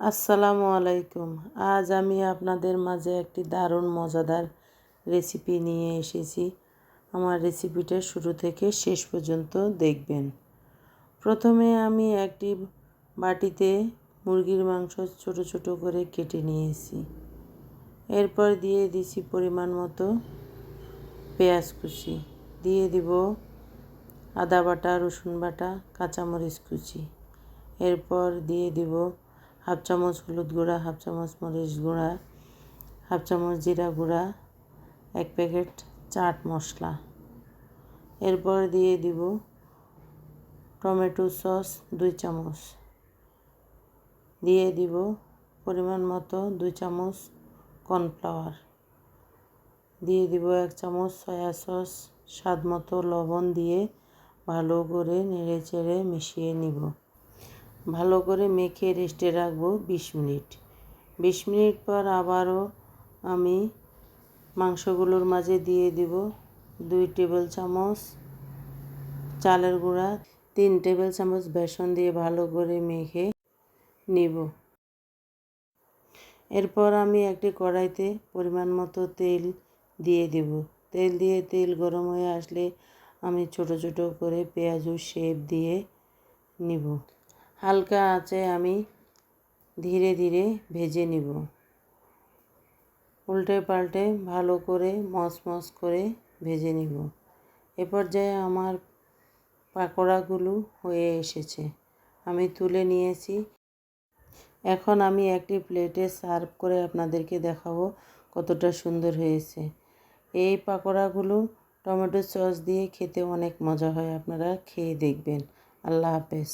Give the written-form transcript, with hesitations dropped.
আসসালামু আলাইকুম। আজ আমি আপনাদের মাঝে একটি দারুণ মজাদার রেসিপি নিয়ে এসেছি। আমার রেসিপিটা শুরু থেকে শেষ পর্যন্ত দেখবেন। প্রথমে আমি একটি বাটিতে মুরগির মাংস ছোট ছোট করে কেটে নিয়েছি। এরপর দিয়ে দিছি পরিমাণ মতো পেঁয়াজ কুচি, দিয়ে দিব আদা বাটা, রসুন বাটা, কাঁচামরিচ কুচি। এরপর দিয়ে দিব হাফ চামচ হলুদ গুঁড়া, হাফ চামচ মরিচ গুঁড়া, হাফ চামচ জিরা গুঁড়া, 1 প্যাকেট চাট মশলা। এরপর দিয়ে দিব টমেটো সস 2 চামচ, দিয়ে দিব পরিমাণ মতো 2 চামচ কর্নফ্লাওয়ার, দিয়ে দিব 1 চামচ সয়া সস, স্বাদ মতো লবণ দিয়ে ভালো করে নেড়েচেড়ে মিশিয়ে নিব। ভালো করে মেখে রেস্টে রাখবো 20 মিনিট। 20 মিনিট পর আবারও আমি মাংসগুলোর মাঝে দিয়ে দিব 2 টেবিল চামচ চালের গুঁড়া, 3 টেবিল চামচ বেসন দিয়ে ভালো করে মেখে নিব। এরপর আমি একটি কড়াইতে পরিমাণ মতো তেল দিয়ে দেব। তেল গরম হয়ে আসলে আমি ছোট ছোট করে পেঁয়াজু শেপ দিয়ে নিব। হালকা আঁচে আমি ধীরে ধীরে ভেজে নিব। উল্টে পাল্টে ভালো করে মচমচ করে ভেজে নিব। এ পর্যায়ে আমার পাকোড়াগুলো হয়ে এসেছে, আমি তুলে নিয়েছি। এখন আমি একটি প্লেটে সার্ভ করে আপনাদেরকে দেখাবো কতটা সুন্দর হয়েছে। এই পাকোড়াগুলো টমেটো সস দিয়ে খেতে অনেক মজা হয়, আপনারা খেয়ে দেখবেন। আল্লাহ হাফেজ।